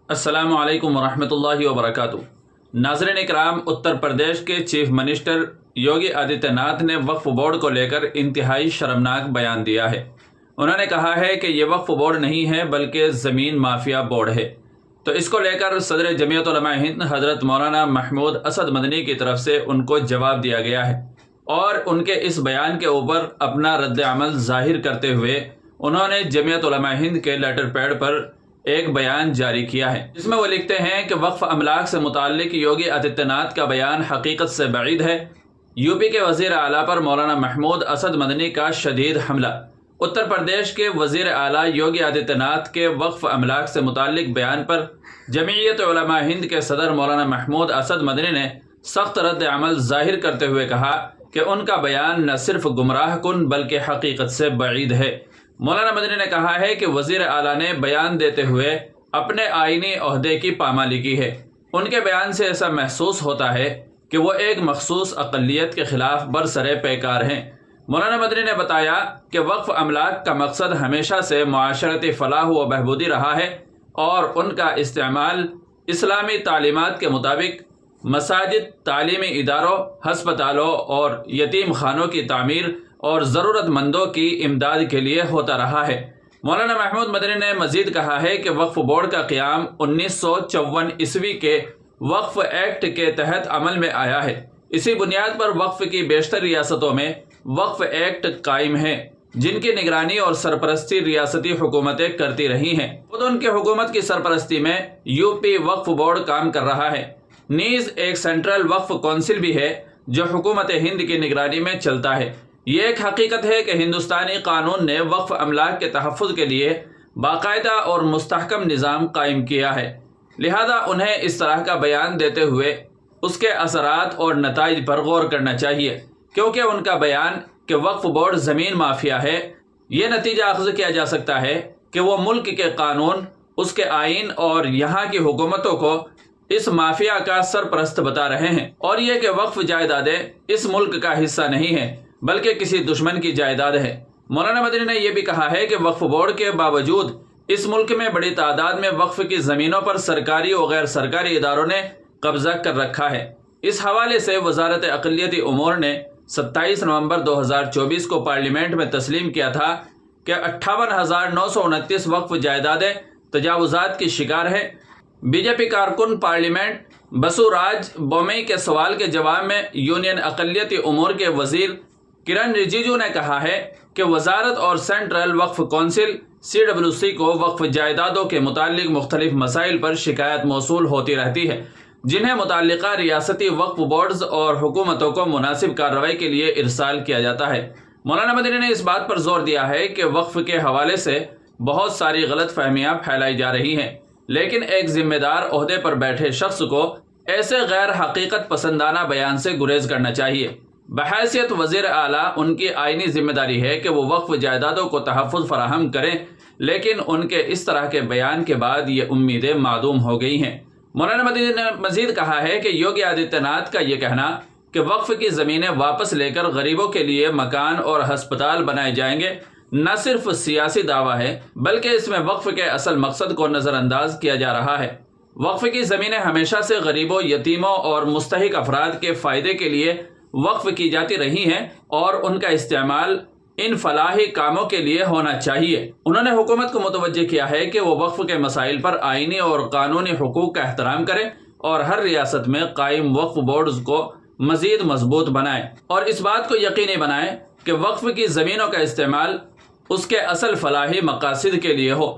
السلام علیکم ورحمۃ اللہ وبرکاتہ۔ ناظرین اکرام، اتر پردیش کے چیف منسٹر یوگی آدتیہ ناتھ نے وقف بورڈ کو لے کر انتہائی شرمناک بیان دیا ہے۔ انہوں نے کہا ہے کہ یہ وقف بورڈ نہیں ہے بلکہ زمین مافیا بورڈ ہے۔ تو اس کو لے کر صدر جمعیت علماء ہند حضرت مولانا محمود اسد مدنی کی طرف سے ان کو جواب دیا گیا ہے، اور ان کے اس بیان کے اوپر اپنا رد عمل ظاہر کرتے ہوئے انہوں نے جمعیت علماء ہند کے لیٹر پیڈ پر ایک بیان جاری کیا ہے، جس میں وہ لکھتے ہیں کہ وقف املاک سے متعلق یوگی آدتیہ ناتھ کا بیان حقیقت سے بعید ہے۔ یو پی کے وزیر اعلیٰ پر مولانا محمود اسد مدنی کا شدید حملہ۔ اتر پردیش کے وزیر اعلیٰ یوگی آدتیہ ناتھ کے وقف املاک سے متعلق بیان پر جمعیت علماء ہند کے صدر مولانا محمود اسد مدنی نے سخت رد عمل ظاہر کرتے ہوئے کہا کہ ان کا بیان نہ صرف گمراہ کن بلکہ حقیقت سے بعید ہے۔ مولانا مدنی نے کہا ہے کہ وزیر اعلیٰ نے بیان دیتے ہوئے اپنے آئینی عہدے کی پامالی کی ہے۔ ان کے بیان سے ایسا محسوس ہوتا ہے کہ وہ ایک مخصوص اقلیت کے خلاف برسر پیکار ہیں۔ مولانا مدنی نے بتایا کہ وقف املاک کا مقصد ہمیشہ سے معاشرتی فلاح و بہبودی رہا ہے، اور ان کا استعمال اسلامی تعلیمات کے مطابق مساجد، تعلیمی اداروں، ہسپتالوں اور یتیم خانوں کی تعمیر اور ضرورت مندوں کی امداد کے لیے ہوتا رہا ہے۔ مولانا محمود مدنی نے مزید کہا ہے کہ وقف بورڈ کا قیام 1954 عیسوی کے وقف ایکٹ کے تحت عمل میں آیا ہے۔ اسی بنیاد پر وقف کی بیشتر ریاستوں میں وقف ایکٹ قائم ہے، جن کی نگرانی اور سرپرستی ریاستی حکومتیں کرتی رہی ہیں۔ خود ان کی حکومت کی سرپرستی میں یو پی وقف بورڈ کام کر رہا ہے۔ نیز ایک سینٹرل وقف کونسل بھی ہے جو حکومت ہند کی نگرانی میں چلتا ہے۔ یہ ایک حقیقت ہے کہ ہندوستانی قانون نے وقف املاک کے تحفظ کے لیے باقاعدہ اور مستحکم نظام قائم کیا ہے، لہذا انہیں اس طرح کا بیان دیتے ہوئے اس کے اثرات اور نتائج پر غور کرنا چاہیے، کیونکہ ان کا بیان کہ وقف بورڈ زمین مافیا ہے، یہ نتیجہ اخذ کیا جا سکتا ہے کہ وہ ملک کے قانون، اس کے آئین اور یہاں کی حکومتوں کو اس مافیا کا سرپرست بتا رہے ہیں، اور یہ کہ وقف جائیدادیں اس ملک کا حصہ نہیں ہیں بلکہ کسی دشمن کی جائیداد ہے۔ مولانا مدنی نے یہ بھی کہا ہے کہ وقف بورڈ کے باوجود اس ملک میں بڑی تعداد میں وقف کی زمینوں پر سرکاری و غیر سرکاری اداروں نے قبضہ کر رکھا ہے۔ اس حوالے سے وزارت اقلیتی امور نے 27 نومبر 2024 کو پارلیمنٹ میں تسلیم کیا تھا کہ 58,929 وقف جائیدادیں تجاوزات کی شکار ہیں۔ بی جے پی کارکن پارلیمنٹ بسو راج بومئی کے سوال کے جواب میں یونین اقلیتی امور کے وزیر کرن رجیجو نے کہا ہے کہ وزارت اور سینٹرل وقف کونسل CWC کو وقف جائیدادوں کے متعلق مختلف مسائل پر شکایت موصول ہوتی رہتی ہے، جنہیں متعلقہ ریاستی وقف بورڈز اور حکومتوں کو مناسب کارروائی کے لیے ارسال کیا جاتا ہے۔ مولانا مدنی نے اس بات پر زور دیا ہے کہ وقف کے حوالے سے بہت ساری غلط فہمیاں پھیلائی جا رہی ہیں، لیکن ایک ذمہ دار عہدے پر بیٹھے شخص کو ایسے غیر حقیقت پسندانہ بیان سے گریز کرنا چاہیے۔ بحیثیت وزیر اعلیٰ ان کی آئینی ذمہ داری ہے کہ وہ وقف جائیدادوں کو تحفظ فراہم کریں، لیکن ان کے اس طرح کے بیان کے بعد یہ امیدیں معدوم ہو گئی ہیں۔ مولانا مدنی نے مزید کہا ہے کہ یوگی آدتیہ ناتھ کا یہ کہنا کہ وقف کی زمینیں واپس لے کر غریبوں کے لیے مکان اور ہسپتال بنائے جائیں گے نہ صرف سیاسی دعویٰ ہے بلکہ اس میں وقف کے اصل مقصد کو نظر انداز کیا جا رہا ہے۔ وقف کی زمینیں ہمیشہ سے غریبوں، یتیموں اور مستحق افراد کے فائدے کے لیے وقف کی جاتی رہی ہیں، اور ان کا استعمال ان فلاحی کاموں کے لیے ہونا چاہیے۔ انہوں نے حکومت کو متوجہ کیا ہے کہ وہ وقف کے مسائل پر آئینی اور قانونی حقوق کا احترام کرے اور ہر ریاست میں قائم وقف بورڈز کو مزید مضبوط بنائے، اور اس بات کو یقینی بنائے کہ وقف کی زمینوں کا استعمال اس کے اصل فلاحی مقاصد کے لیے ہو۔